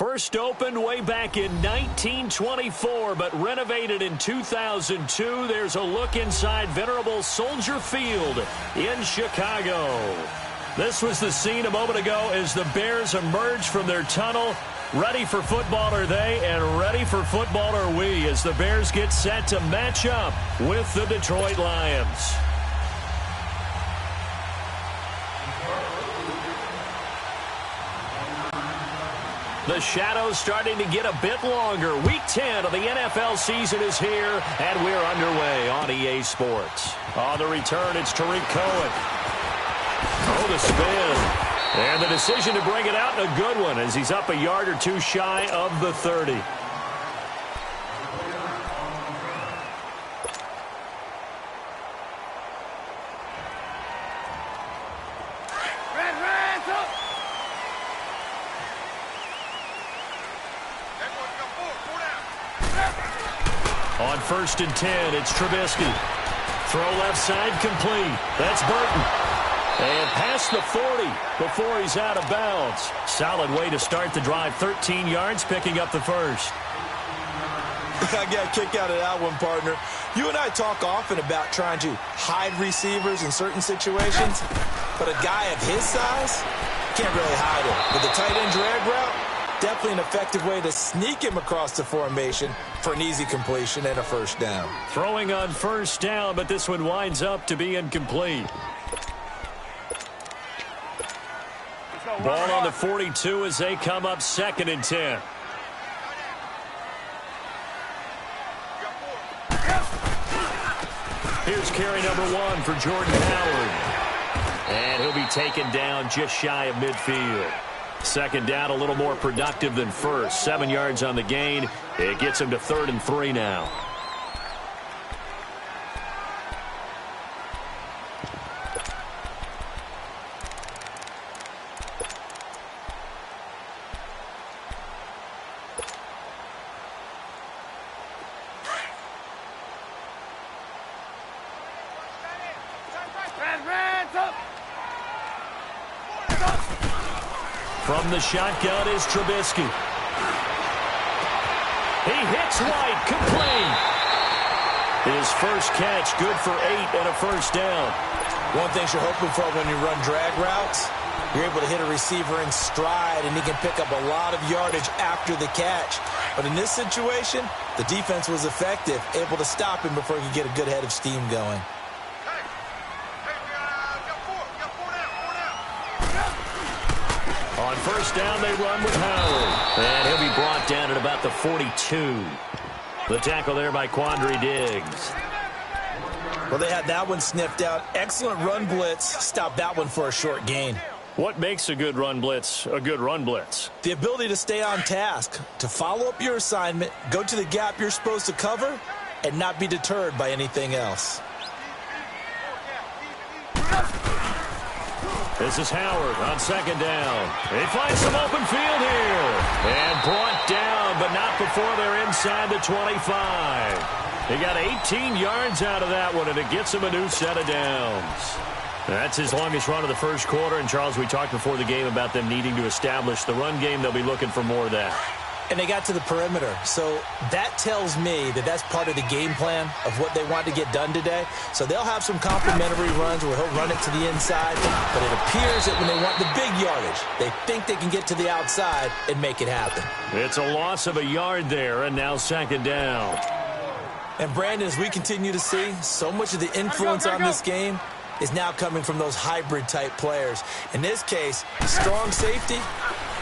First opened way back in 1924, but renovated in 2002. There's a look inside venerable Soldier Field in Chicago. This was the scene a moment ago as the Bears emerged from their tunnel. Ready for football are they, and ready for football are we, as the Bears get set to match up with the Detroit Lions. The shadow's starting to get a bit longer. Week 10 of the NFL season is here, and we're underway on EA Sports. On the return, it's Tariq Cohen. Oh, the spin. And the decision to bring it out, a good one, as he's up a yard or two shy of the 30. On 1st and 10, it's Trubisky. Throw left side, complete. That's Burton. And past the 40 before he's out of bounds. Solid way to start the drive. 13 yards, picking up the first. I got a kick out of that one, partner. You and I talk often about trying to hide receivers in certain situations, but a guy of his size can't really hide him. With the tight end drag route, definitely an effective way to sneak him across the formation for an easy completion and a first down. Throwing on first down, but this one winds up to be incomplete. Ball on the 42 as they come up 2nd and 10. Here's carry number 1 for Jordan Howard. And he'll be taken down just shy of midfield. 2nd down, a little more productive than first. 7 yards on the gain. It gets him to 3rd and 3 now. From the shotgun is Trubisky. He hits White, complete. His first catch, good for 8 and a first down. One thing you're hoping for when you run drag routes, you're able to hit a receiver in stride, and he can pick up a lot of yardage after the catch. But in this situation, the defense was effective, able to stop him before he could get a good head of steam going. On first down, they run with Howard. And he'll be brought down at about the 42. The tackle there by Quandre Diggs. Well, they had that one sniffed out. Excellent run blitz. Stopped that one for a short gain. What makes a good run blitz a good run blitz? The ability to stay on task, to follow up your assignment, go to the gap you're supposed to cover, and not be deterred by anything else. This is Howard on second down. He finds some open field here. And brought down, but not before they're inside the 25. He got 18 yards out of that one, and it gets him a new set of downs. That's his longest run of the first quarter. And, Charles, we talked before the game about them needing to establish the run game. They'll be looking for more of that. And they got to the perimeter. So that tells me that that's part of the game plan of what they want to get done today. So they'll have some complementary runs where he'll run it to the inside. But it appears that when they want the big yardage, they think they can get to the outside and make it happen. It's a loss of a yard there, and now second down. And, Brandon, as we continue to see, so much of the influence on this game is now coming from those hybrid-type players. In this case, strong safety,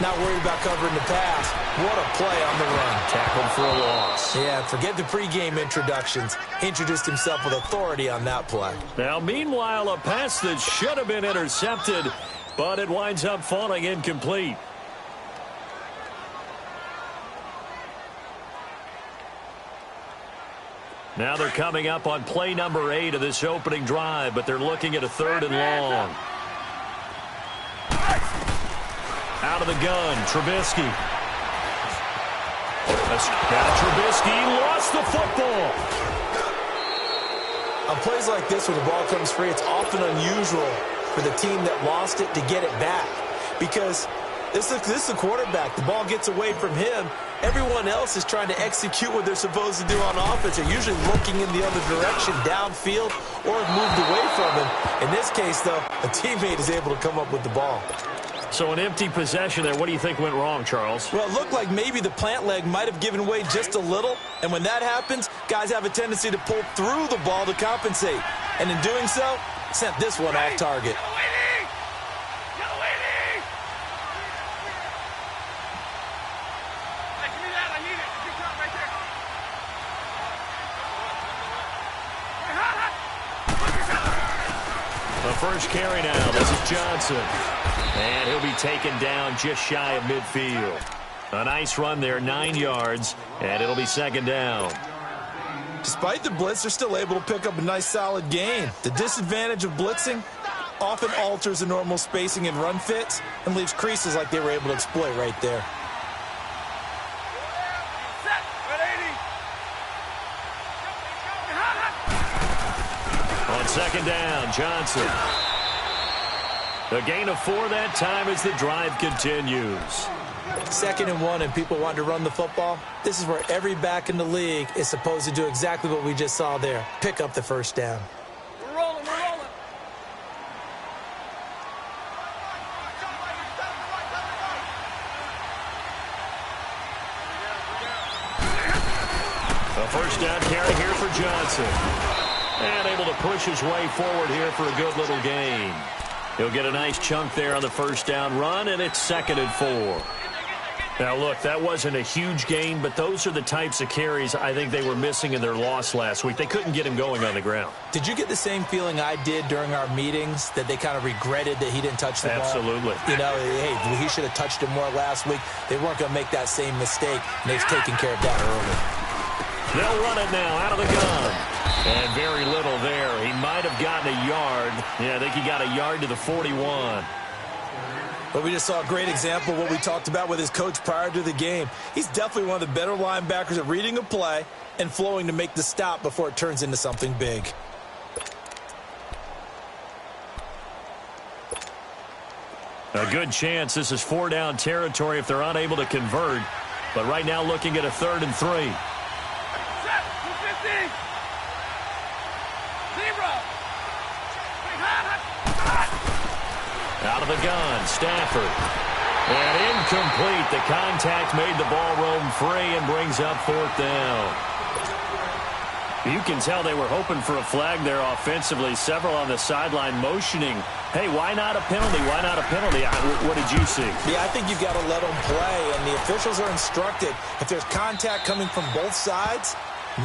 not worried about covering the pass. What a play on the run. Tackled for a loss. Yeah, forget the pregame introductions. He introduced himself with authority on that play. Now, meanwhile, a pass that should have been intercepted, but it winds up falling incomplete. Now they're coming up on play number 8 of this opening drive, but they're looking at a 3rd and long. Out of the gun, Trubisky. Trubisky lost the football. On plays like this, when the ball comes free, it's often unusual for the team that lost it to get it back. Because this is the quarterback. The ball gets away from him. Everyone else is trying to execute what they're supposed to do on offense. They're usually looking in the other direction, downfield, or have moved away from him. In this case, though, a teammate is able to come up with the ball. So an empty possession there. What do you think went wrong, Charles? Well, it looked like maybe the plant leg might have given way just a little. And when that happens, guys have a tendency to pull through the ball to compensate. And in doing so, sent this one off target. The first carry now. This is Johnson. And he'll be taken down just shy of midfield. A nice run there, 9 yards, and it'll be second down. Despite the blitz, they're still able to pick up a nice solid gain. The disadvantage of blitzing often alters the normal spacing and run fits and leaves creases like they were able to exploit right there. On second down, Johnson. A gain of 4 that time as the drive continues. 2nd and 1, and people want to run the football. This is where every back in the league is supposed to do exactly what we just saw there. Pick up the first down. We're rolling, we're rolling. A first down carry here for Johnson. And able to push his way forward here for a good little gain. He'll get a nice chunk there on the first down run, and it's 2nd and 4. Now, look, that wasn't a huge gain, but those are the types of carries I think they were missing in their loss last week. They couldn't get him going on the ground. Did you get the same feeling I did during our meetings, that they kind of regretted that he didn't touch the ball? Absolutely. You know, hey, he should have touched it more last week. They weren't going to make that same mistake, and they've taken care of that early. They'll run it now out of the gun. And very little there. He might have gotten a yard. Yeah, I think he got a yard to the 41. But we just saw a great example of what we talked about with his coach prior to the game. He's definitely one of the better linebackers at reading a play and flowing to make the stop before it turns into something big. A good chance this is 4-down territory if they're unable to convert. But right now looking at a 3rd and 3. Out of the gun, Stafford. And incomplete. The contact made the ball roam free and brings up 4th down. You can tell they were hoping for a flag there offensively. Several on the sideline motioning, hey, why not a penalty? Why not a penalty? What did you see? Yeah, I think you've got to let them play, and the officials are instructed. If there's contact coming from both sides,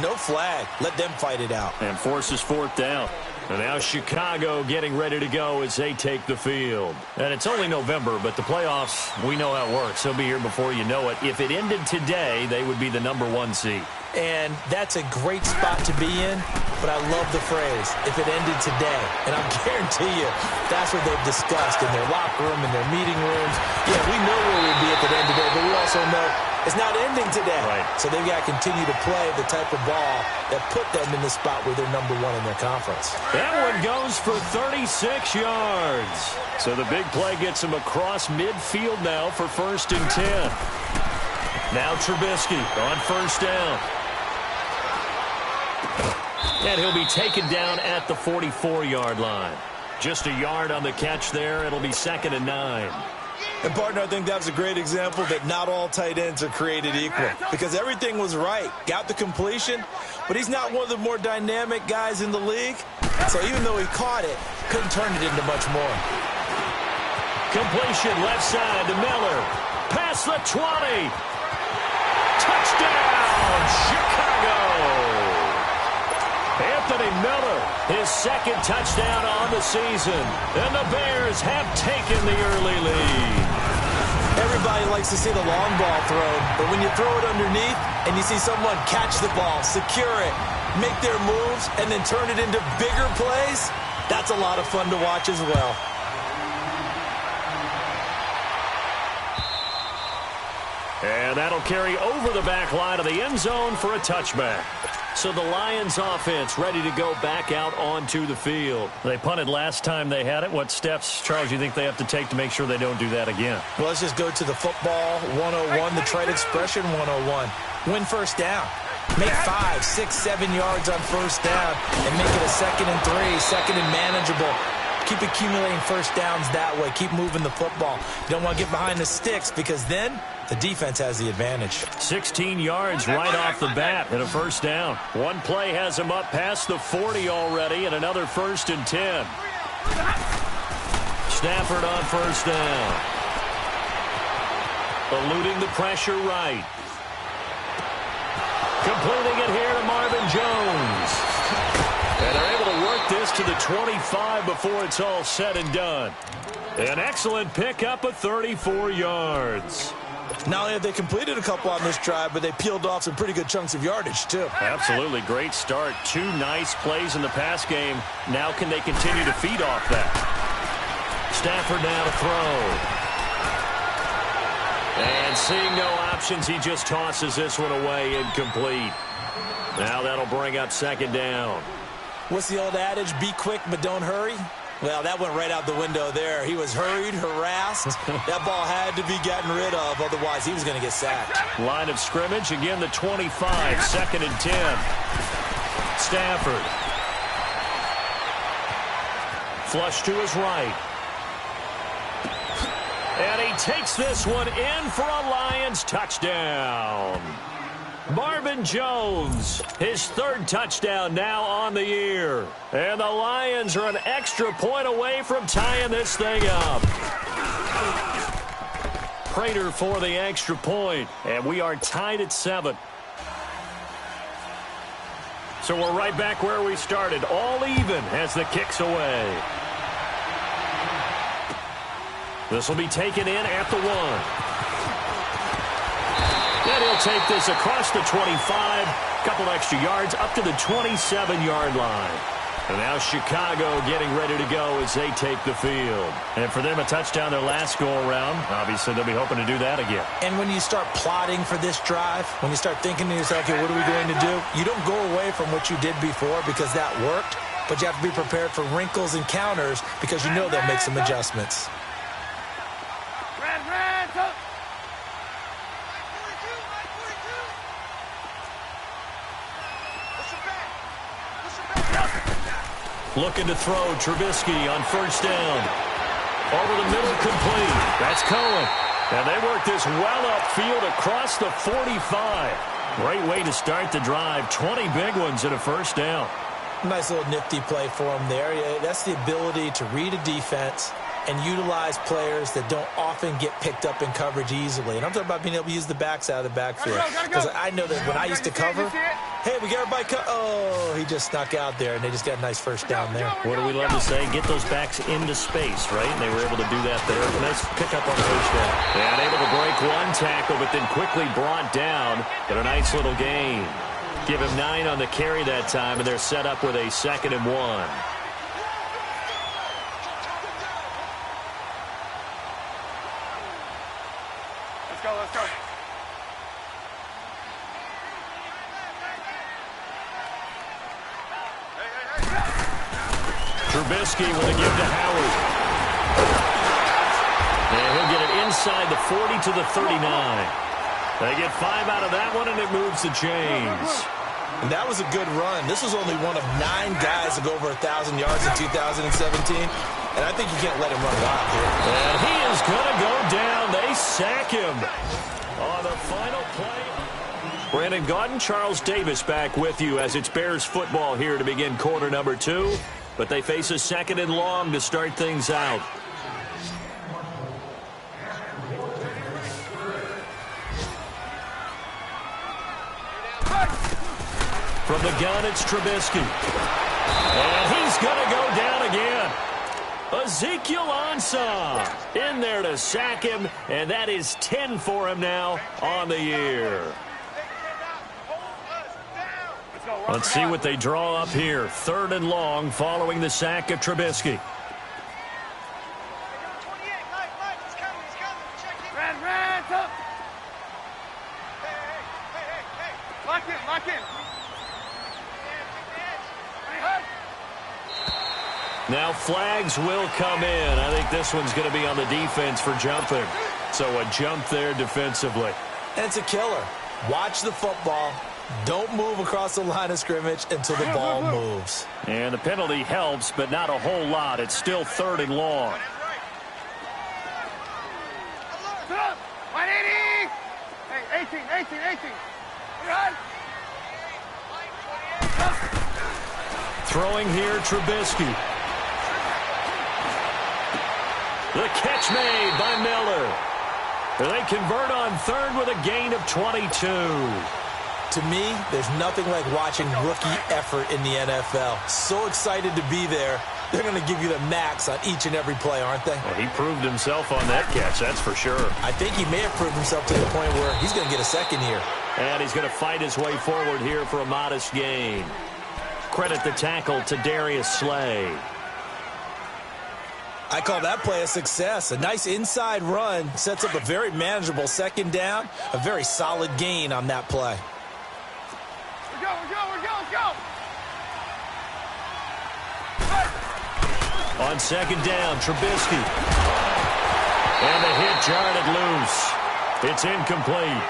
no flag. Let them fight it out. And forces 4th down. And now Chicago getting ready to go as they take the field. And it's only November, but the playoffs, we know how it works. They'll be here before you know it. If it ended today, they would be the #1 seed. And that's a great spot to be in, but I love the phrase, if it ended today. And I'll guarantee you, that's what they've discussed in their locker room, in their meeting rooms. Yeah, we know where we'd be at the end today, but we also know it's not ending today. Right. So they've got to continue to play the type of ball that put them in the spot where they're #1 in their conference. That one goes for 36 yards. So the big play gets him across midfield now for 1st and 10. Now Trubisky on 1st down. And he'll be taken down at the 44-yard line. Just a yard on the catch there. It'll be 2nd and 9. And, partner, I think that was a great example that not all tight ends are created equal, because everything was right. Got the completion, but he's not one of the more dynamic guys in the league. So even though he caught it, couldn't turn it into much more. Completion left side to Miller. Past the 20. Touchdown, Chicago. Anthony Miller, his 2nd touchdown on the season. And the Bears have taken the early lead. Everybody likes to see the long ball thrown, but when you throw it underneath and you see someone catch the ball, secure it, make their moves, and then turn it into bigger plays, that's a lot of fun to watch as well. And that'll carry over the back line of the end zone for a touchback. So the Lions offense ready to go back out onto the field. They punted last time they had it. What steps, Charles, you think they have to take to make sure they don't do that again? Well, let's just go to the football 101, the trade expression 101. Win 1st down. Make 5, 6, 7 yards on 1st down and make it a 2nd and 3, 2nd and manageable. Keep accumulating 1st downs that way. Keep moving the football. You don't want to get behind the sticks, because then the defense has the advantage. 16 yards right off the bat and a 1st down. One play has him up past the 40 already, and another 1st and 10. Stafford on 1st down. Eluding the pressure right. Completing it here to Marvin Jones. And they're able to work this to the 25 before it's all said and done. An excellent pickup of 34 yards. Not only have they completed a couple on this drive, but they peeled off some pretty good chunks of yardage, too. Absolutely. Great start. 2 nice plays in the pass game. Now can they continue to feed off that? Stafford now to throw. And seeing no options, he just tosses this one away, incomplete. Now that'll bring up 2nd down. What's the old adage? Be quick, but don't hurry. Well, that went right out the window there. He was hurried, harassed. That ball had to be gotten rid of, otherwise he was going to get sacked. Line of scrimmage, again the 25, 2nd and 10. Stafford. Flush to his right. And he takes this one in for a Lions touchdown. Marvin Jones, his 3rd touchdown now on the year. And the Lions are an extra point away from tying this thing up. Prater for the extra point, and we are tied at 7. So we're right back where we started, all even as the kick's away. This will be taken in at the 1. And he'll take this across the 25, couple extra yards up to the 27-yard line. And now Chicago getting ready to go as they take the field. And for them, a touchdown their last go-around. Obviously, they'll be hoping to do that again. And when you start plotting for this drive, when you start thinking to yourself, okay, what are we going to do? You don't go away from what you did before because that worked, but you have to be prepared for wrinkles and counters because you know they'll make some adjustments. Looking to throw, Trubisky on 1st down. Over the middle, complete. That's Cohen. And they work this well upfield across the 45. Great way to start the drive. 20 big ones and a first down. Nice little nifty play for him there. Yeah, that's the ability to read a defense and utilize players that don't often get picked up in coverage easily. And I'm talking about being able to use the backs out of the backfield. Because I know that when I used to cover, hey, we got everybody oh, he just snuck out there, and they just got a nice first down there. What do we love to say? Get those backs into space, right? And they were able to do that there. Nice pickup on the first down. And able to break one tackle, but then quickly brought down. But a nice little gain. Give him 9 on the carry that time, and they're set up with a 2nd and 1. Let's go. Trubisky with a give to Howard. And he'll get it inside the 40 to the 39. They get 5 out of that one, and it moves the chains. And that was a good run. This was only one of 9 guys to go over 1,000 yards in 2017. And I think you can't let him run wild here. And he is going to go down. They sack him on the final play. Brandon Gaudin, Charles Davis back with you as it's Bears football here to begin quarter number 2. But they face a 2nd and long to start things out. From the gun, it's Trubisky. And he's going to go down again. Ezekiel Ansah in there to sack him, and that is 10 for him now on the year. Let's see what they draw up here. 3rd and long following the sack of Trubisky. Lock in. Now flags will come in. I think this one's going to be on the defense for jumping. So a jump there defensively. And it's a killer. Watch the football. Don't move across the line of scrimmage until the ball moves. And the penalty helps, but not a whole lot. It's still 3rd and long. 180! Hey, 18. Run! Throwing here, Trubisky. The catch made by Miller. They convert on 3rd with a gain of 22. To me, there's nothing like watching rookie effort in the NFL. So excited to be there. They're going to give you the max on each and every play, aren't they? Well, he proved himself on that catch, that's for sure. I think he may have proved himself to the point where he's going to get a 2nd year. And he's going to fight his way forward here for a modest gain. Credit the tackle to Darius Slay. I call that play a success. A nice inside run sets up a very manageable 2nd down. A very solid gain on that play. We're go. On 2nd down, Trubisky. And the hit jarred it loose. It's incomplete.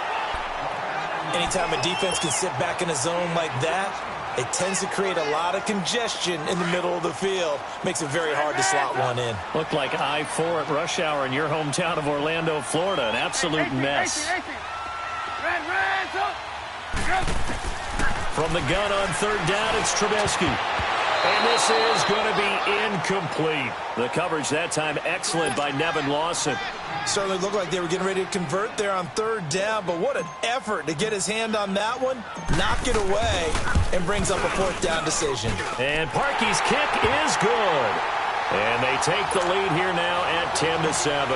Anytime a defense can sit back in a zone like that, it tends to create a lot of congestion in the middle of the field. Makes it very hard to slot one in. Looked like I-4 at rush hour in your hometown of Orlando, Florida. An absolute mess. From the gun on 3rd down, it's Trubisky. And this is going to be incomplete. The coverage that time excellent by Nevin Lawson. Certainly looked like they were getting ready to convert there on 3rd down, but what an effort to get his hand on that one, knock it away, and brings up a 4th down decision. And Parkey's kick is good. And they take the lead here now at 10-7.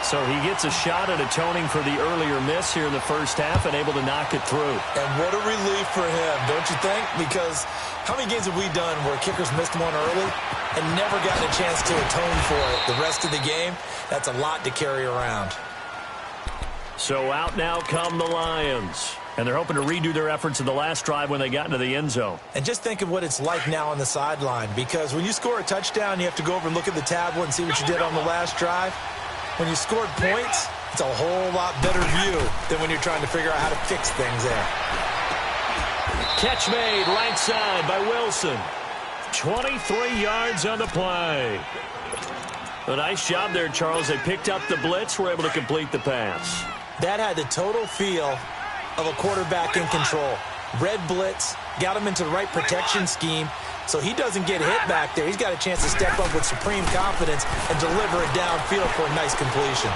So he gets a shot at atoning for the earlier miss here in the first half and able to knock it through. And what a relief for him, don't you think? Because how many games have we done where kickers missed one early and never gotten a chance to atone for it the rest of the game? That's a lot to carry around. So out now come the Lions. And they're hoping to redo their efforts in the last drive when they got into the end zone. And just think of what it's like now on the sideline. Because when you score a touchdown, you have to go over and look at the tablet and see what you did on the last drive. When you scored points, it's a whole lot better view than when you're trying to figure out how to fix things there. Catch made right side by Wilson. 23 yards on the play. A nice job there, Charles. They picked up the blitz, were able to complete the pass. That had the total feel of a quarterback in control. Red blitz, got him into the right protection scheme, so he doesn't get hit back there. He's got a chance to step up with supreme confidence and deliver it downfield for a nice completion.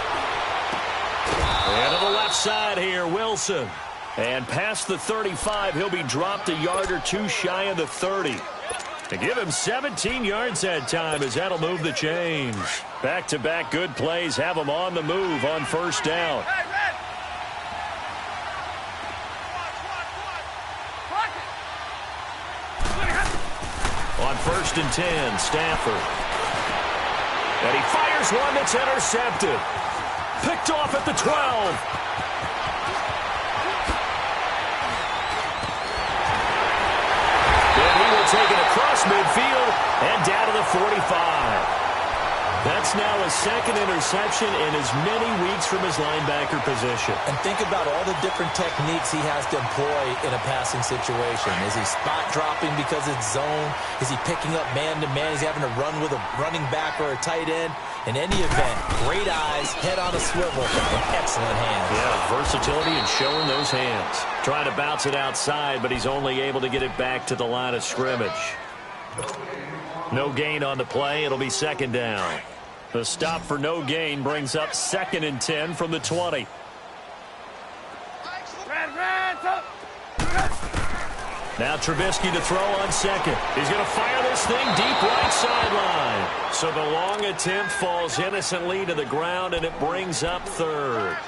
And to the left side here, Wilson. And past the 35, he'll be dropped a yard or two shy of the 30. To give him 17 yards that time, as that'll move the chains. Back-to-back good plays have him on the move on first down. On 1st and 10, Stafford. And he fires one that's intercepted. Picked off at the 12. Take it across midfield and down to the 45. That's now a second interception in as many weeks from his linebacker position. And think about all the different techniques he has to employ in a passing situation. Is he spot dropping because it's zone? Is he picking up man-to-man? Is he having to run with a running back or a tight end? In any event, great eyes, head on a swivel, and excellent hands. Yeah, versatility and showing those hands. Trying to bounce it outside, but he's only able to get it back to the line of scrimmage. No gain on the play. It'll be second down. The stop for no gain brings up 2nd and 10 from the 20. Now Trubisky to throw on second. He's going to fire this thing deep right sideline. So the long attempt falls innocently to the ground, and it brings up 3rd.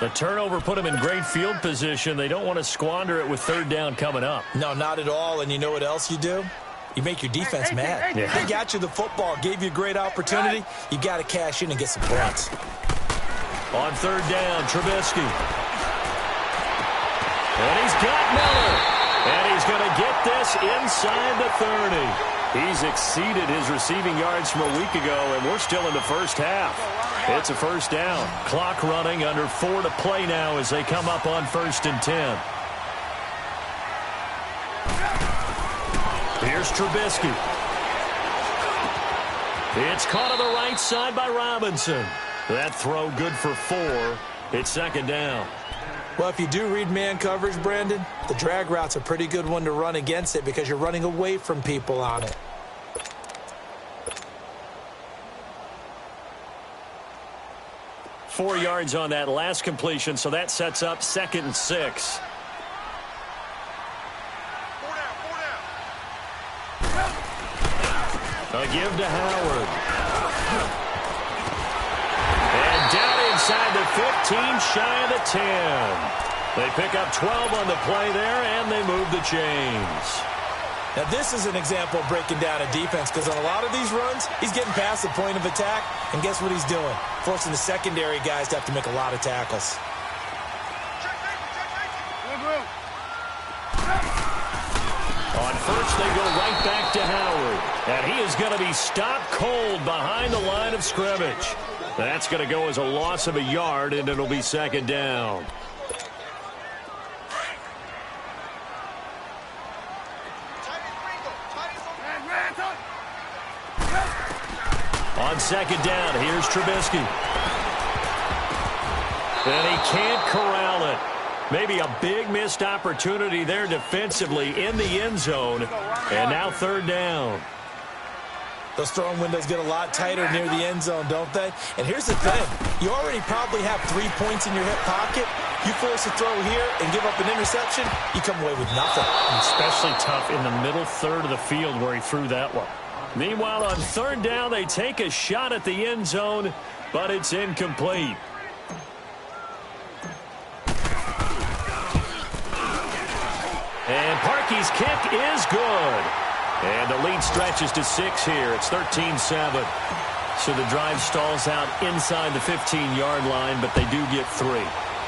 The turnover put him in great field position. They don't want to squander it with 3rd down coming up. No, not at all. And you know what else you do? You make your defense mad. Yeah. They got you the football, gave you a great opportunity. You got to cash in and get some points. On 3rd down, Trubisky. And he's got Miller. And he's going to get this inside the 30. He's exceeded his receiving yards from a week ago, and we're still in the first half. It's a first down. Clock running, under 4 to play now as they come up on 1st and 10. Here's Trubisky. It's caught on the right side by Robinson. That throw good for 4. It's 2nd down. Well, if you do read man coverage, Brandon, the drag route's a pretty good one to run against it because you're running away from people on it. Four yards on that last completion, so that sets up 2nd and 6. A give to Howard. And down inside the 15, shy of the 10. They pick up 12 on the play there, and they move the chains. Now, this is an example of breaking down a defense because on a lot of these runs, he's getting past the point of attack, and guess what he's doing? Forcing the secondary guys to have to make a lot of tackles. On first, they go right back to Howard. And he is going to be stopped cold behind the line of scrimmage. That's going to go as a loss of a yard, and it'll be 2nd down. On 2nd down, here's Trubisky. And he can't corral it. Maybe a big missed opportunity there defensively in the end zone. And now 3rd down. Those throwing windows get a lot tighter near the end zone, don't they? And here's the thing. You already probably have 3 points in your hip pocket. You force a throw here and give up an interception, you come away with nothing. Especially tough in the middle third of the field where he threw that one. Meanwhile, on 3rd down, they take a shot at the end zone, but it's incomplete. And Parkey's kick is good. And the lead stretches to 6 here. It's 13-7. So the drive stalls out inside the 15-yard line, but they do get 3.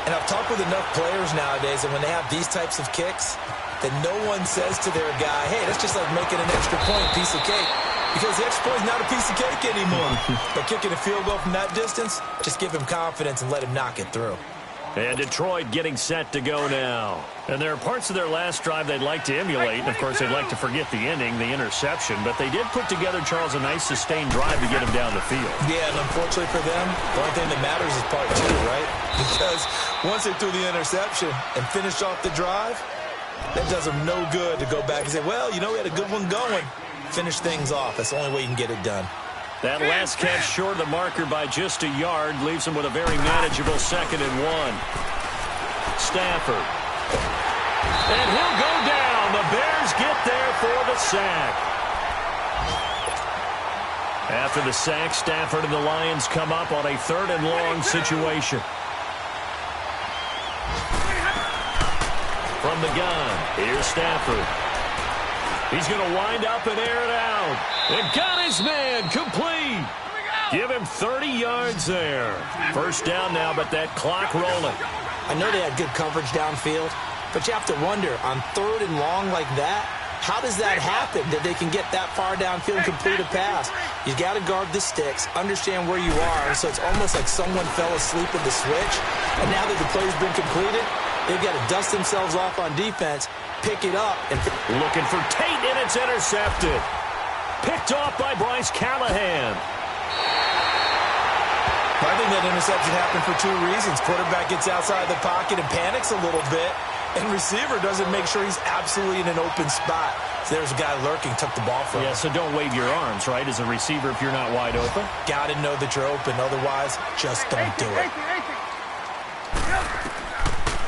And I've talked with enough players nowadays, and when they have these types of kicks, that no one says to their guy, hey, that's just like making an extra point, piece of cake. Because the extra point is not a piece of cake anymore. But kicking a field goal from that distance, just give him confidence and let him knock it through. And Detroit getting set to go now. And there are parts of their last drive they'd like to emulate. And, of course, they'd like to forget the ending, the interception. But they did put together, Charles, a nice sustained drive to get him down the field. Yeah, and unfortunately for them, the only thing that matters is part two, right? Because once they threw the interception and finished off the drive, that does them no good to go back and say, well, you know, we had a good one going. Finish things off. That's the only way you can get it done. That last catch short of the marker by just a yard leaves him with a very manageable 2nd and 1. Stafford. And he'll go down. The Bears get there for the sack. After the sack, Stafford and the Lions come up on a 3rd and long situation. From the gun, here's Stafford. He's going to wind up and air it out. And got his man complete. Give him 30 yards there. First down now, but that clock rolling. I know they had good coverage downfield, but you have to wonder, on 3rd and long like that, how does that happen that they can get that far downfield and complete a pass? You got to guard the sticks, understand where you are, and so it's almost like someone fell asleep at the switch, and now that the play's been completed, they've got to dust themselves off on defense, pick it up. And looking for Tate, and it's intercepted. Picked off by Bryce Callahan. I think that interception happened for 2 reasons. Quarterback gets outside the pocket and panics a little bit, and receiver doesn't make sure he's absolutely in an open spot. So there's a guy lurking, took the ball from him. Yeah, so don't wave your arms, right, as a receiver if you're not wide open. Got to know that you're open. Otherwise, just don't do it.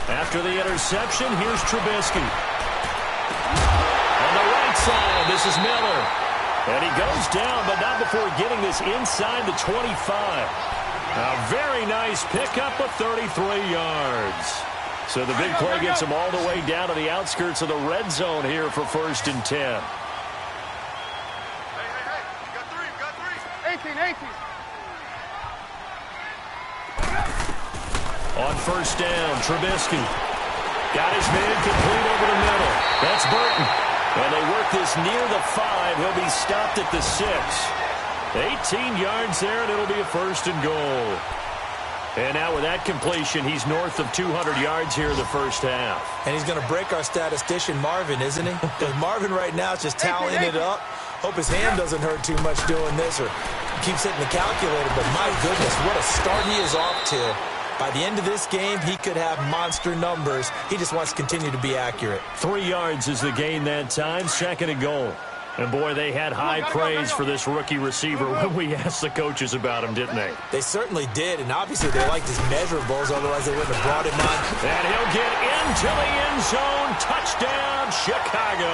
After the interception, here's Trubisky. On the right side, this is Miller. And he goes down, but not before getting this inside the 25. A very nice pickup of 33 yards. So the big play gets him all the way down to the outskirts of the red zone here for 1st and 10. Hey, you got three. 18. On 1st down, Trubisky. Got his man complete over the middle. That's Burton. And they work this near the 5. He'll be stopped at the 6. 18 yards there, and it'll be a 1st and goal. And now with that completion, he's north of 200 yards here in the first half. And he's going to break our statistician, Marvin, isn't he? Because Marvin right now is just tallying it up. Hope his hand doesn't hurt too much doing this or keeps hitting the calculator. But my goodness, what a start he is off to. By the end of this game, he could have monster numbers. He just wants to continue to be accurate. 3 yards is the gain that time, 2nd and goal. And, boy, they had high praise for this rookie receiver when we asked the coaches about him, didn't they? They certainly did, and obviously they liked his measurables, otherwise they wouldn't have brought him on. And he'll get into the end zone. Touchdown, Chicago.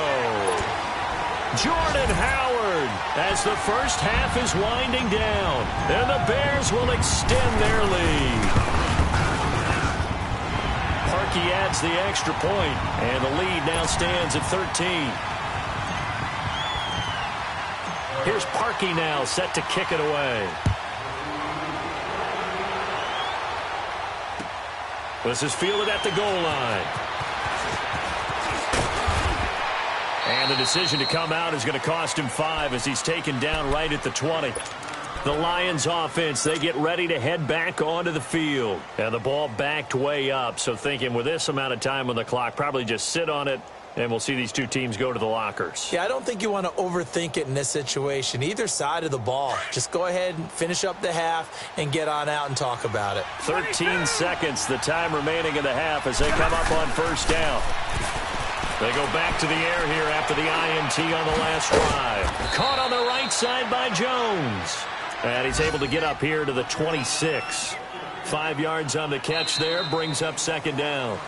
Jordan Howard as the first half is winding down. And the Bears will extend their lead. Parkey adds the extra point, and the lead now stands at 13. Here's Parkey now, set to kick it away. This is fielded at the goal line. And the decision to come out is going to cost him 5 as he's taken down right at the 20. The Lions offense, they get ready to head back onto the field. And the ball backed way up, so thinking with this amount of time on the clock, probably just sit on it, and we'll see these two teams go to the lockers. Yeah, I don't think you want to overthink it in this situation. Either side of the ball. Just go ahead and finish up the half and get on out and talk about it. 13 seconds, the time remaining in the half as they come up on 1st down. They go back to the air here after the INT on the last drive. Caught on the right side by Jones. And he's able to get up here to the 26. 5 yards on the catch there, brings up 2nd down.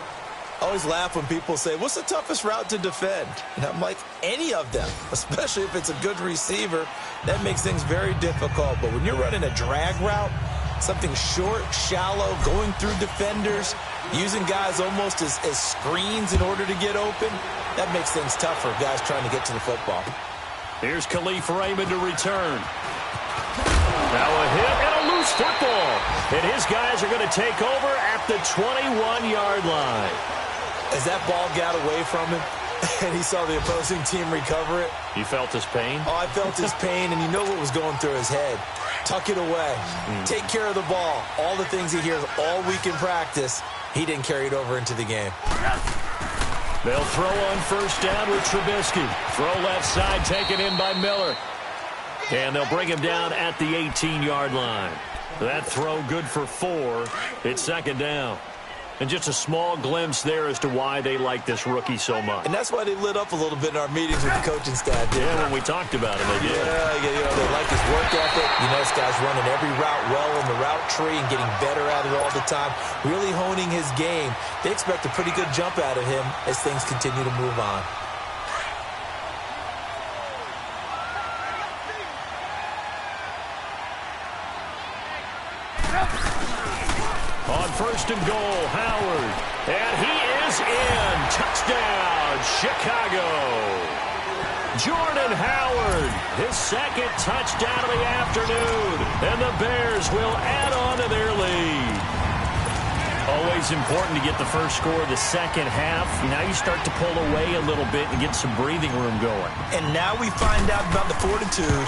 I always laugh when people say, what's the toughest route to defend? And I'm like, any of them, especially if it's a good receiver. That makes things very difficult. But when you're running a drag route, something short, shallow, going through defenders, using guys almost as screens in order to get open, that makes things tough for guys trying to get to the football. Here's Khalif Raymond to return. Now a hit and a loose football. And his guys are going to take over at the 21-yard line. As that ball got away from him and he saw the opposing team recover it. You felt his pain? Oh, I felt his pain, and you know what was going through his head. Tuck it away. Take care of the ball. All the things he hears all week in practice. he didn't carry it over into the game. They'll throw on first down with Trubisky. Throw left side, taken in by Miller. And they'll bring him down at the 18-yard line. That throw good for 4. It's second down. And just a small glimpse there as to why they like this rookie so much. And that's why they lit up a little bit in our meetings with the coaching staff. Yeah, when we talked about him, they did. Yeah, they like his work ethic. This guy's running every route well in the route tree and getting better at it all the time, really honing his game. They expect a pretty good jump out of him as things continue to move on. On first and goal, Howard. And he is in. Touchdown, Chicago. Jordan Howard, his second touchdown of the afternoon. And the Bears will add on to their lead. Always important to get the first score of the second half. Now you start to pull away a little bit and get some breathing room going. And now we find out about the fortitude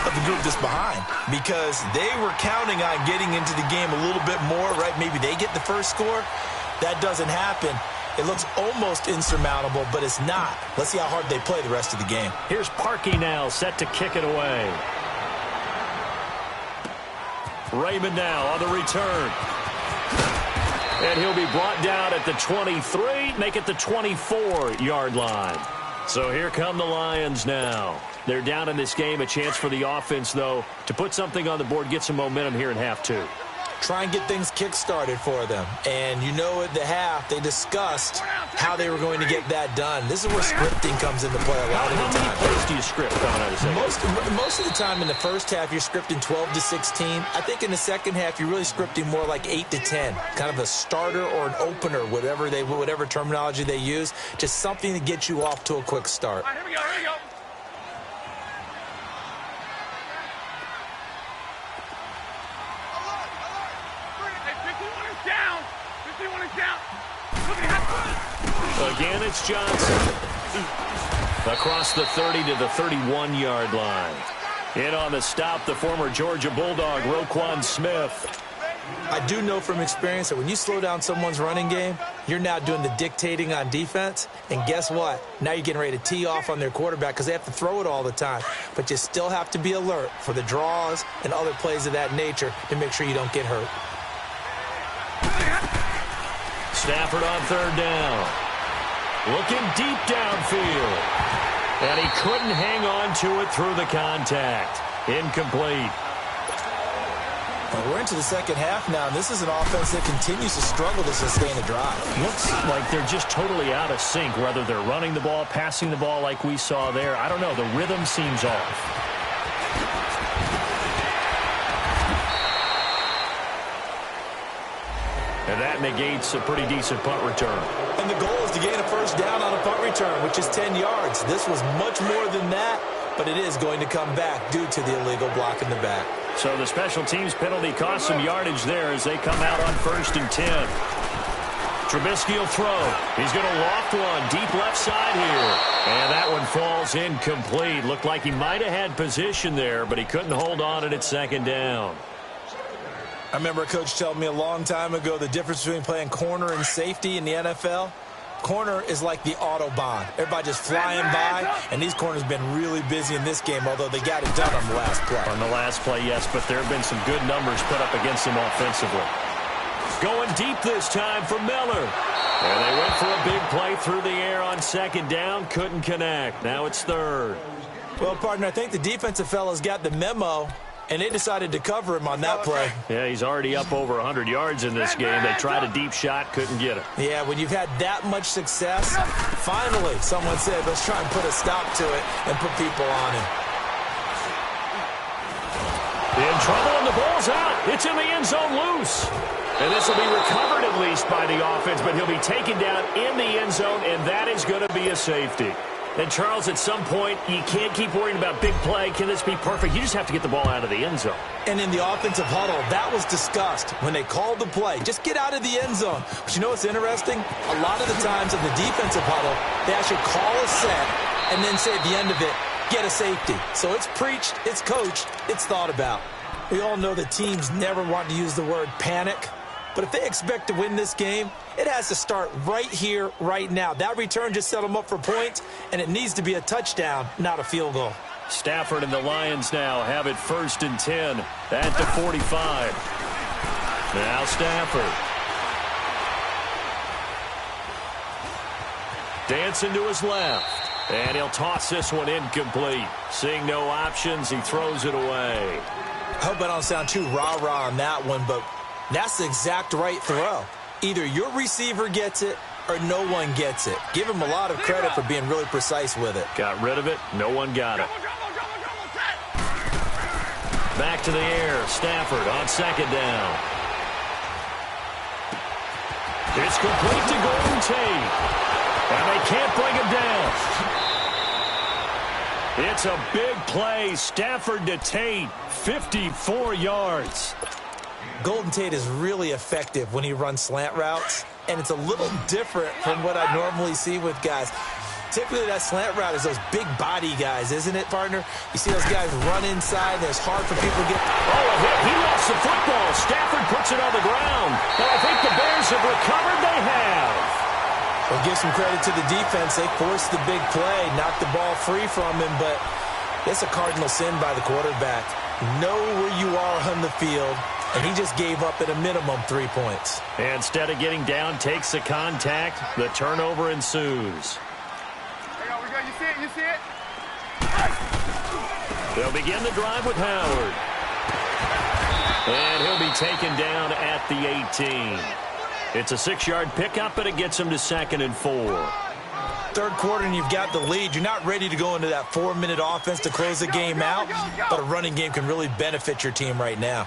of the group that's behind, because they were counting on getting into the game a little bit more, right? Maybe they get the first score. That doesn't happen. It looks almost insurmountable, but it's not. Let's see how hard they play the rest of the game. Here's Parkey now, set to kick it away. Raymond now on the return. And he'll be brought down at the 23, make it the 24-yard line. So here come the Lions now. They're down in this game. A chance for the offense, though, to put something on the board, get some momentum here in half 2. Try and get things kick-started for them. And at the half, they discussed how they were going to get that done. This is where scripting comes into play a lot of the time. How many plays do you script coming out of second? Most of the time in the first half, you're scripting 12 to 16. I think in the second half, you're really scripting more like 8 to 10. Kind of a starter or an opener, whatever terminology they use. Just something to get you off to a quick start. All right, here we go. Again, it's Johnson. Across the 30 to the 31-yard line. In on the stop, the former Georgia Bulldog, Roquan Smith. I do know from experience that when you slow down someone's running game, you're now doing the dictating on defense. And guess what? Now you're getting ready to tee off on their quarterback because they have to throw it all the time. But you still have to be alert for the draws and other plays of that nature to make sure you don't get hurt. Stafford on third down. Looking deep downfield. And he couldn't hang on to it through the contact. Incomplete. Well, we're into the second half now, and this is an offense that continues to struggle to sustain a drive. Looks like they're just totally out of sync, whether they're running the ball, passing the ball like we saw there. I don't know. The rhythm seems off. And that negates a pretty decent punt return. And the goal is to gain a first down on a punt return, which is 10 yards. This was much more than that, but it is going to come back due to the illegal block in the back. So the special teams penalty cost some yardage there as they come out on first and 10. Trubisky will throw. He's going to loft one deep left side here. And that one falls incomplete. Looked like he might have had position there, but he couldn't hold on at second down. I remember a coach telling me a long time ago the difference between playing corner and safety in the NFL. Corner is like the Autobahn. Everybody just flying by, and these corners have been really busy in this game, although they got it done on the last play. On the last play, yes, but there have been some good numbers put up against them offensively. Going deep this time for Miller. And they went for a big play through the air on second down. Couldn't connect. Now it's third. Well, partner, I think the defensive fellas got the memo, and they decided to cover him on that play. Yeah, he's already up over 100 yards in this game. They tried a deep shot, couldn't get it. Yeah, when you've had that much success, finally someone said, let's try and put a stop to it and put people on him. In trouble, and the ball's out. It's in the end zone loose. And this will be recovered at least by the offense, but he'll be taken down in the end zone, and that is going to be a safety. And, Charles, at some point, you can't keep worrying about big play. Can this be perfect? You just have to get the ball out of the end zone. And in the offensive huddle, that was discussed when they called the play. Just get out of the end zone. But you know what's interesting? A lot of the times in the defensive huddle, they actually call a set and then say at the end of it, get a safety. So it's preached, it's coached, it's thought about. We all know that teams never want to use the word panic, But if they expect to win this game, it has to start right here, right now. That return just set them up for points, and it needs to be a touchdown, not a field goal. Stafford and the Lions now have it 1st and 10 at the 45. Now Stafford. Dancing to his left. And he'll toss this one incomplete. Seeing no options, he throws it away. I hope I don't sound too rah-rah on that one, but that's the exact right throw. Either your receiver gets it or no one gets it. Give him a lot of credit for being really precise with it. Got rid of it. No one got it. Back to the air. Stafford on 2nd down. It's complete to Golden Tate. And they can't bring him down. It's a big play. Stafford to Tate. 54 yards. Golden Tate is really effective when he runs slant routes, and it's a little different from what I normally see with guys. Typically, that slant route is those big body guys, isn't it, partner? You see those guys run inside, and it's hard for people to get... Oh, a hit. He lost the football. Stafford puts it on the ground. And I think the Bears have recovered. They have. Well, give some credit to the defense. They forced the big play, knocked the ball free from him, but it's a cardinal sin by the quarterback. Know where you are on the field, and he just gave up at a minimum 3 points. And instead of getting down, takes the contact. The turnover ensues. You see it? You see it? They'll begin the drive with Howard. And he'll be taken down at the 18. It's a 6-yard pickup, but it gets him to 2nd and 4. Third quarter, and you've got the lead. You're not ready to go into that 4-minute offense to close the game out, but a running game can really benefit your team right now.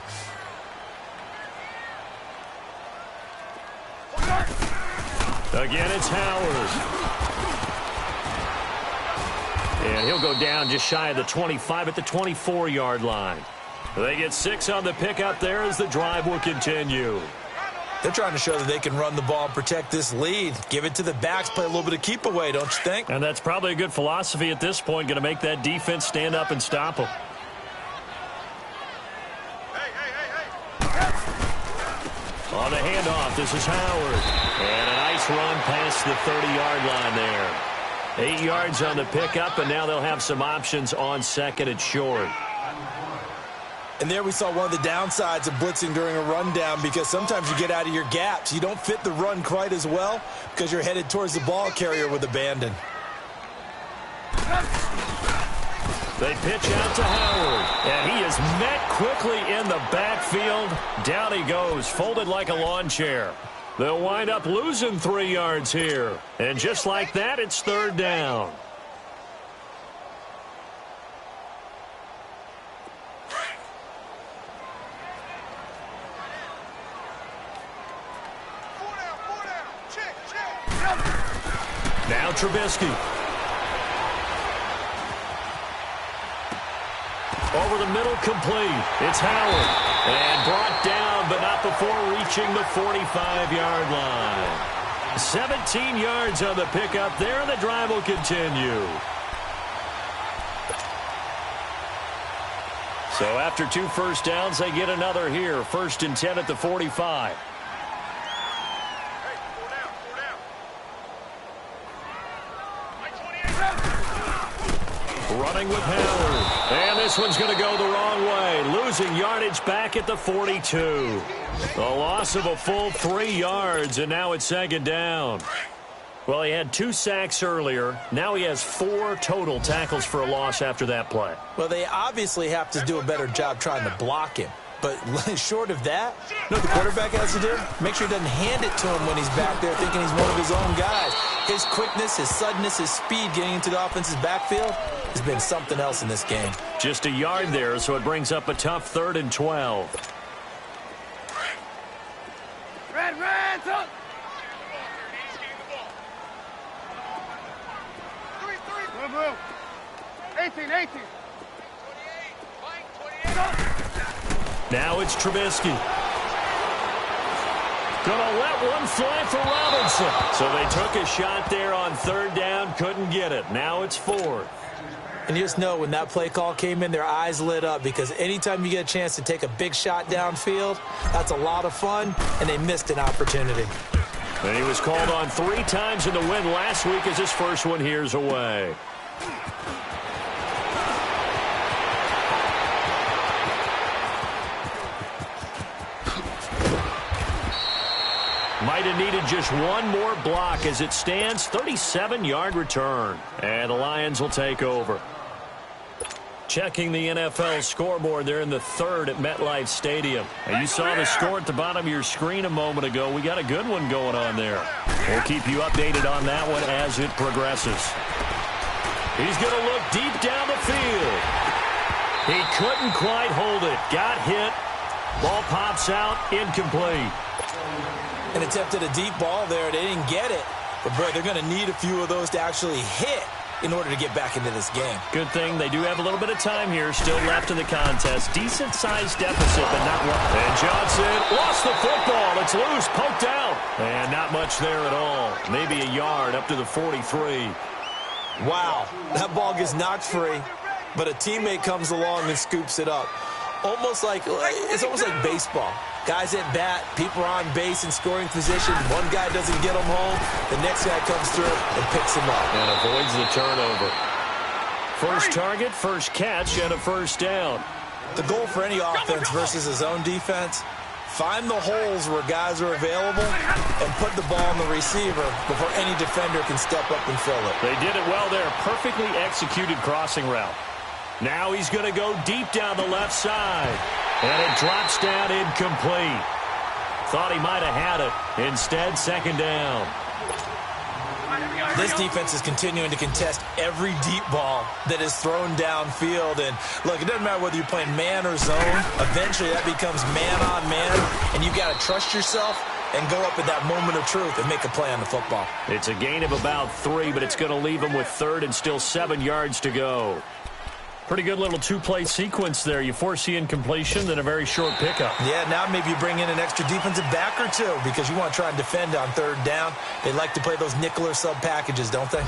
Again, it's Howard. And he'll go down just shy of the 25 at the 24-yard line. They get 6 on the pickup there as the drive will continue. They're trying to show that they can run the ball and protect this lead. Give it to the backs, play a little bit of keep away, don't you think? And that's probably a good philosophy at this point, going to make that defense stand up and stop them. On the handoff, this is Howard. And a nice run past the 30-yard line there. 8 yards on the pickup, and now they'll have some options on 2nd and short. And there we saw one of the downsides of blitzing during a rundown, because sometimes you get out of your gaps. You don't fit the run quite as well because you're headed towards the ball carrier with abandon. They pitch out to Howard, and he is met quickly in the backfield. Down he goes, folded like a lawn chair. They'll wind up losing 3 yards here. And just like that, it's 3rd down. Now Trubisky. Over the middle, complete. It's Howard. And brought down, but not before reaching the 45-yard line. 17 yards on the pickup there, and the drive will continue. So after 2 first downs, they get another here. 1st and 10 at the 45. Running with Howard. And this one's going to go the wrong way. Losing yardage back at the 42. The loss of a full 3 yards, and now it's 2nd down. Well, he had 2 sacks earlier. Now he has 4 total tackles for a loss after that play. Well, they obviously have to do a better job trying to block him. But short of that, you know what the quarterback has to do? Make sure he doesn't hand it to him when he's back there thinking he's one of his own guys. His quickness, his suddenness, his speed getting into the offense's backfield has been something else in this game. Just a yard there, so it brings up a tough 3rd and 12. Red, up. 18. Now it's Trubisky. Gonna let one fly for Robinson. So they took a shot there on third down, couldn't get it. Now it's fourth. And you just know when that play call came in, their eyes lit up because anytime you get a chance to take a big shot downfield, that's a lot of fun, and they missed an opportunity. And he was called on 3 times in the win last week as his first one here's away. Might have needed just one more block as it stands, 37-yard return. And the Lions will take over. Checking the NFL scoreboard, they're in the third at MetLife Stadium. And you saw the score at the bottom of your screen a moment ago. We got a good one going on there. We'll keep you updated on that one as it progresses. He's going to look deep down the field. He couldn't quite hold it. Got hit. Ball pops out, incomplete. And attempted a deep ball there. They didn't get it. But, boy, they're going to need a few of those to actually hit in order to get back into this game. Good thing they do have a little bit of time here still left in the contest. Decent-sized deficit, but not one. And Johnson lost the football. It's loose, poked out. And not much there at all. Maybe a yard up to the 43. Wow, that ball gets knocked free, but a teammate comes along and scoops it up. It's almost like baseball. Guys at bat, people are on base in scoring position. One guy doesn't get them home. The next guy comes through and picks him up. And avoids the turnover. First target, first catch, and a first down. The goal for any offense versus a zone defense, find the holes where guys are available and put the ball on the receiver before any defender can step up and fill it. They did it well there. Perfectly executed crossing route. Now he's going to go deep down the left side. And it drops down incomplete. Thought he might have had it. Instead, second down. This defense is continuing to contest every deep ball that is thrown downfield. And, look, it doesn't matter whether you're playing man or zone. Eventually, that becomes man on man. And you've got to trust yourself and go up at that moment of truth and make a play on the football. It's a gain of about 3, but it's going to leave him with third and still 7 yards to go. Pretty good little 2-play sequence there. You force the incompletion, then a very short pickup. Yeah, now maybe you bring in an extra defensive back or two because you want to try and defend on third down. They like to play those nickel or sub packages, don't they?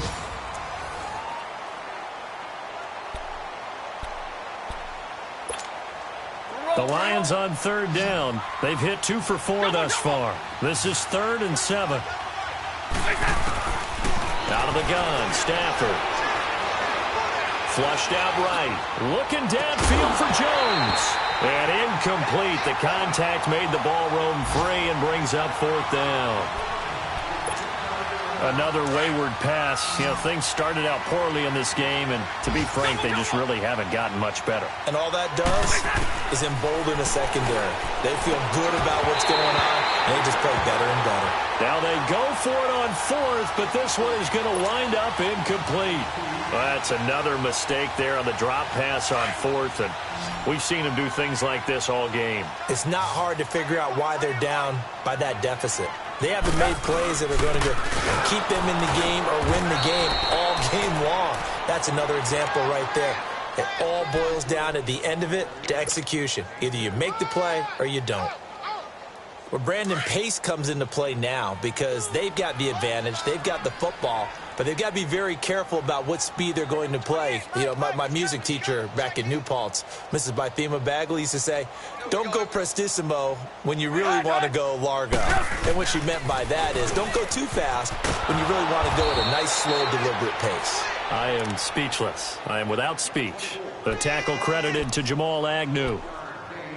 The Lions on third down. They've hit 2 for 4 thus far. This is 3rd and 7. Out of the gun, Stafford. Flushed out right. Looking downfield for Jones. And incomplete. The contact made the ball roam free and brings up 4th down. Another wayward pass. You know, things started out poorly in this game, and to be frank, they just really haven't gotten much better. And all that does is embolden a secondary. They feel good about what's going on, and they just play better and better. Now they go for it on 4th, but this one is going to wind up incomplete. Well, that's another mistake there on the drop pass on 4th, and we've seen them do things like this all game. It's not hard to figure out why they're down by that deficit. They haven't made plays that are going to keep them in the game or win the game all game long. That's another example right there. It all boils down at the end of it to execution. Either you make the play or you don't. Well, Brandon, pace comes into play now because they've got the advantage. They've got the football, but they've got to be very careful about what speed they're going to play. You know, my music teacher back in New Paltz, Mrs. Bythema Bagley, used to say, don't go prestissimo when you really want to go largo. And what she meant by that is don't go too fast when you really want to go at a nice, slow, deliberate pace. I am speechless. I am without speech. The tackle credited to Jamal Agnew.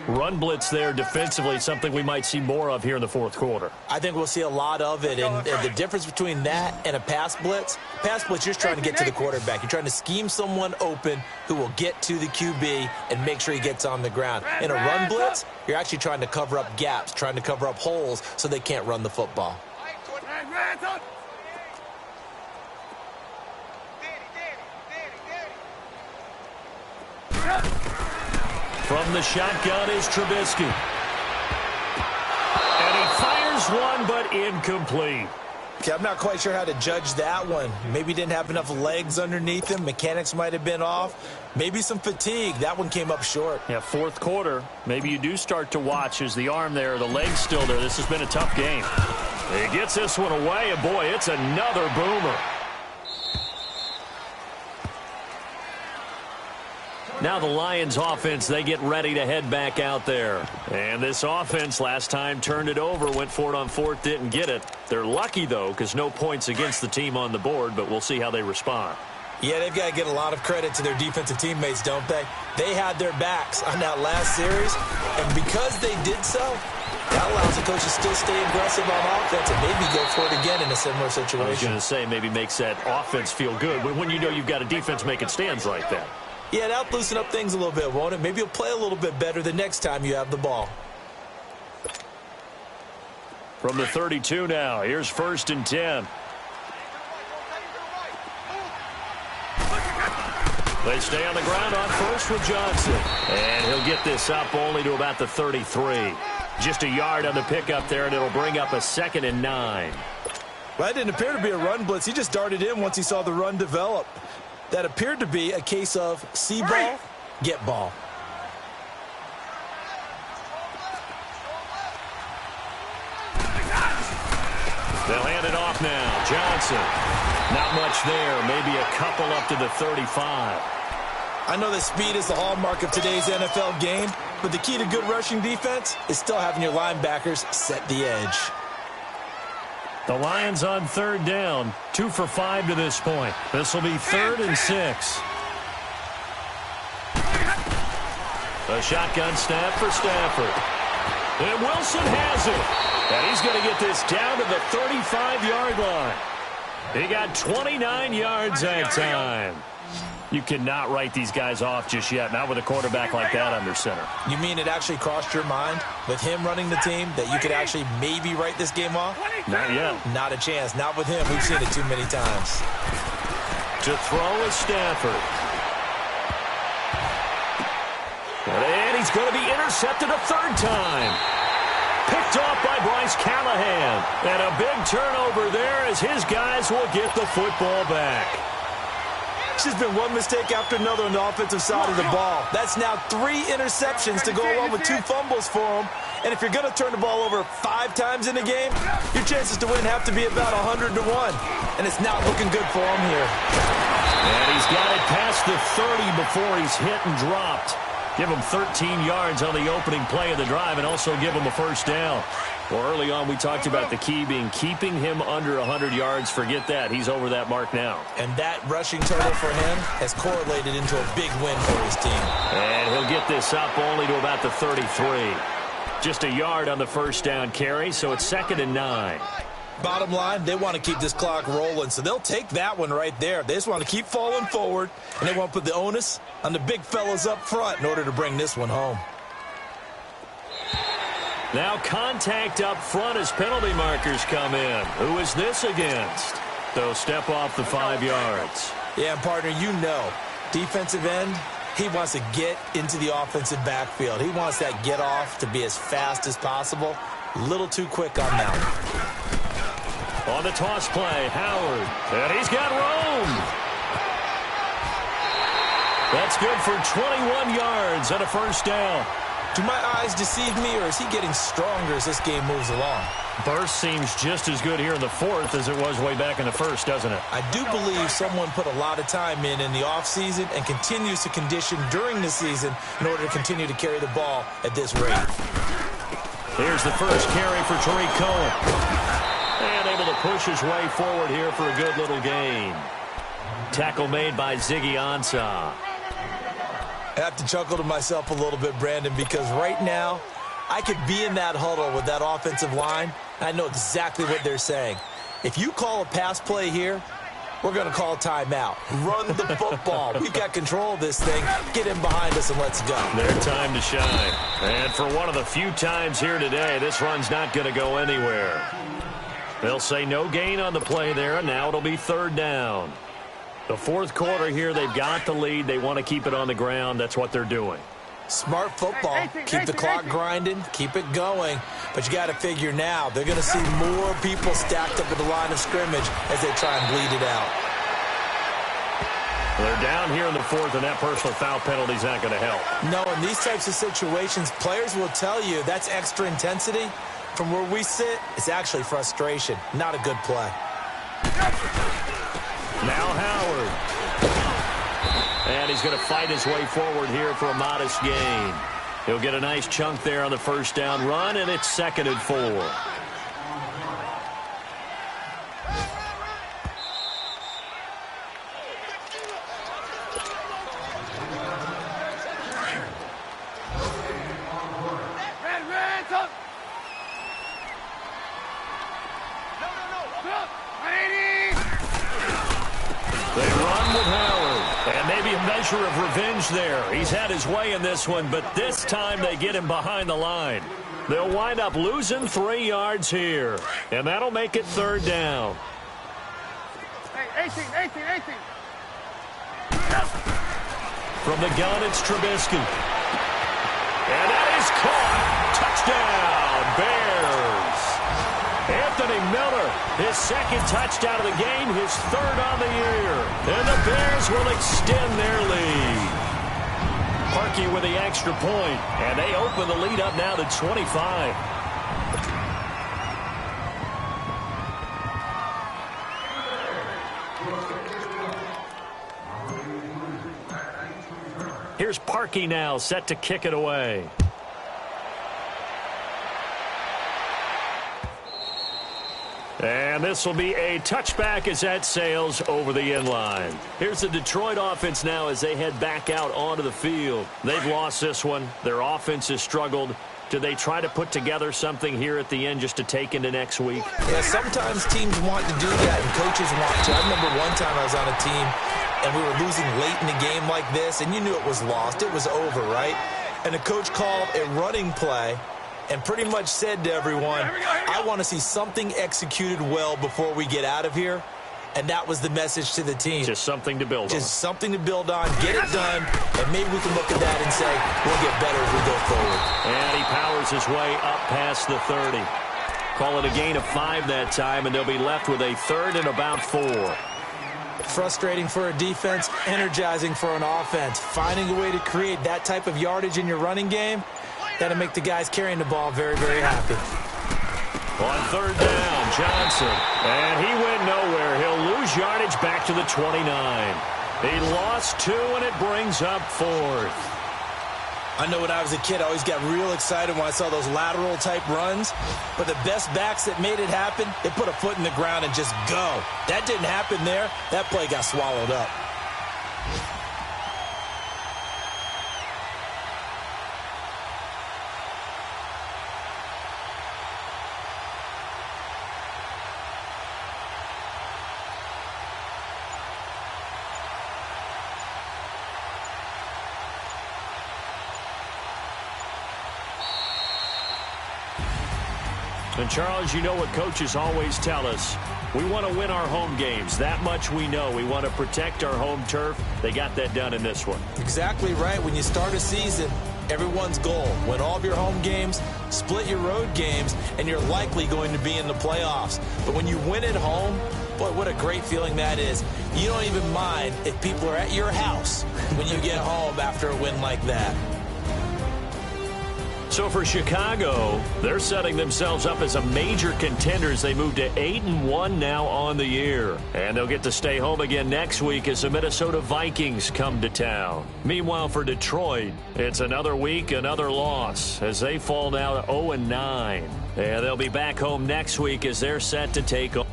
Run blitz there defensively, something we might see more of here in the 4th quarter. I think we'll see a lot of it, and the difference between that and a pass blitz, you're just trying to get to the quarterback. You're trying to scheme someone open who will get to the QB and make sure he gets on the ground. In a run blitz, you're actually trying to cover up gaps, trying to cover up holes so they can't run the football. From the shotgun is Trubisky. And he fires one, but incomplete. Okay, I'm not quite sure how to judge that one. Maybe didn't have enough legs underneath him. Mechanics might have been off. Maybe some fatigue. That one came up short. Yeah, fourth quarter. Maybe you do start to watch as the arm there, the leg's still there. This has been a tough game. He gets this one away, and boy, it's another boomer. Now the Lions offense, they get ready to head back out there. And this offense last time turned it over, went for it on fourth, didn't get it. They're lucky, though, because no points against the team on the board, but we'll see how they respond. Yeah, they've got to get a lot of credit to their defensive teammates, don't they? They had their backs on that last series, and because they did so, that allows the coach to still stay aggressive on offense and maybe go for it again in a similar situation. I was going to say maybe makes that offense feel good, but when you know you've got a defense making stands like that. Yeah, that'll loosen up things a little bit, won't it? Maybe you'll play a little bit better the next time you have the ball. From the 32 now, here's 1st and 10. They stay on the ground on first with Johnson. And he'll get this up only to about the 33. Just a yard on the pickup there, and it'll bring up a 2nd and 9. Well, that didn't appear to be a run blitz. He just darted in once he saw the run develop. That appeared to be a case of see ball, get ball. They'll hand it off now. Johnson. Not much there. Maybe a couple up to the 35. I know that speed is the hallmark of today's NFL game, but the key to good rushing defense is still having your linebackers set the edge. The Lions on 3rd down. 2 for 5 to this point. This will be 3rd and 6. A shotgun snap for Stafford. And Wilson has it. And he's going to get this down to the 35-yard line. He got 29 yards that time. You cannot write these guys off just yet, not with a quarterback like that under center. You mean it actually crossed your mind with him running the team that you could actually maybe write this game off? Not yet. Not a chance. Not with him. We've seen it too many times. To throw is Stafford. And he's going to be intercepted a 3rd time. Picked off by Bryce Callahan. And a big turnover there as his guys will get the football back. It's just been one mistake after another on the offensive side of the ball. That's now 3 interceptions to go along with 2 fumbles for him. And if you're going to turn the ball over 5 times in a game, your chances to win have to be about 100 to 1. And it's not looking good for him here. And he's got it past the 30 before he's hit and dropped. Give him 13 yards on the opening play of the drive and also give him a 1st down. Well, early on, we talked about the key being keeping him under 100 yards. Forget that. He's over that mark now. And that rushing total for him has correlated into a big win for his team. And he'll get this up only to about the 33. Just a yard on the 1st down carry, so it's 2nd and 9. Bottom line, they want to keep this clock rolling, so they'll take that one right there. They just want to keep falling forward, and they want to put the onus on the big fellas up front in order to bring this one home. Now contact up front as penalty markers come in. Who is this against? They'll step off the 5 yards. Yeah, partner, you know, defensive end, he wants to get into the offensive backfield. He wants that get off to be as fast as possible. A little too quick on that one. On the toss play, Howard. And he's got room. That's good for 21 yards and a 1st down. Do my eyes deceive me, or is he getting stronger as this game moves along? Burst seems just as good here in the 4th as it was way back in the 1st, doesn't it? I do believe someone put a lot of time in the offseason and continues to condition during the season in order to continue to carry the ball at this rate. Here's the first carry for Tariq Cohen. And able to push his way forward here for a good little gain. Tackle made by Ziggy Ansah. I have to chuckle to myself a little bit, Brandon, because right now I could be in that huddle with that offensive line, and I know exactly what they're saying. If you call a pass play here, we're going to call timeout. Run the football. We've got control of this thing. Get in behind us and let's go. Their time to shine. And for one of the few times here today, this run's not going to go anywhere. They'll say no gain on the play there, and now it'll be 3rd down. The 4th quarter here, they've got the lead. They want to keep it on the ground. That's what they're doing. Smart football. Hey, 18, Keep the 18, clock 18. grinding, keep it going. But you got to figure now, they're going to see more people stacked up at the line of scrimmage as they try and bleed it out. They're down here in the fourth, and that personal foul penalty is not going to help. No, in these types of situations, players will tell you that's extra intensity. From where we sit, it's actually frustration, not a good play. Now Howard. And he's going to fight his way forward here for a modest gain. He'll get a nice chunk there on the first down run, and it's 2nd and 4. Red, tuck. Tuck. 180. They run with Howard. And maybe a measure of revenge there. He's had his way in this one, but this time they get him behind the line. They'll wind up losing 3 yards here. And that'll make it 3rd down. Hey, 18. From the gun, it's Trubisky. And that is caught. Touchdown, Bears. Anthony Miller, his 2nd touchdown of the game, his 3rd on the year. And the Bears will extend their lead. Parkey with the extra point, and they open the lead up now to 25. Here's Parkey now, set to kick it away. And this will be a touchback as that sails over the end line. Here's the Detroit offense now as they head back out onto the field. They've lost this one. Their offense has struggled. Do they try to put together something here at the end just to take into next week? Yeah, sometimes teams want to do that and coaches want to. I remember one time I was on a team and we were losing late in a game like this, and you knew it was lost. It was over, right? And the coach called a running play and pretty much said to everyone, I want to see something executed well before we get out of here. And that was the message to the team. Just something to build on. Just something to build on, get it done, and maybe we can look at that and say, we'll get better as we go forward. And he powers his way up past the 30. Call it a gain of 5 that time, and they'll be left with a 3rd and about 4. Frustrating for a defense, energizing for an offense. Finding a way to create that type of yardage in your running game, that'll make the guys carrying the ball very, very happy. On 3rd down, Johnson. And he went nowhere. He'll lose yardage back to the 29. He lost 2, and it brings up 4th. I know when I was a kid, I always got real excited when I saw those lateral-type runs. But the best backs that made it happen, they put a foot in the ground and just go. That didn't happen there. That play got swallowed up. And, Charles, you know what coaches always tell us. We want to win our home games. That much we know. We want to protect our home turf. They got that done in this one. Exactly right. When you start a season, everyone's goal, win all of your home games, split your road games, and you're likely going to be in the playoffs. But when you win at home, boy, what a great feeling that is. You don't even mind if people are at your house when you get home after a win like that. So for Chicago, they're setting themselves up as a major contender as they move to 8-1 now on the year. And they'll get to stay home again next week as the Minnesota Vikings come to town. Meanwhile, for Detroit, it's another week, another loss as they fall now to 0-9. And they'll be back home next week as they're set to take on.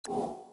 You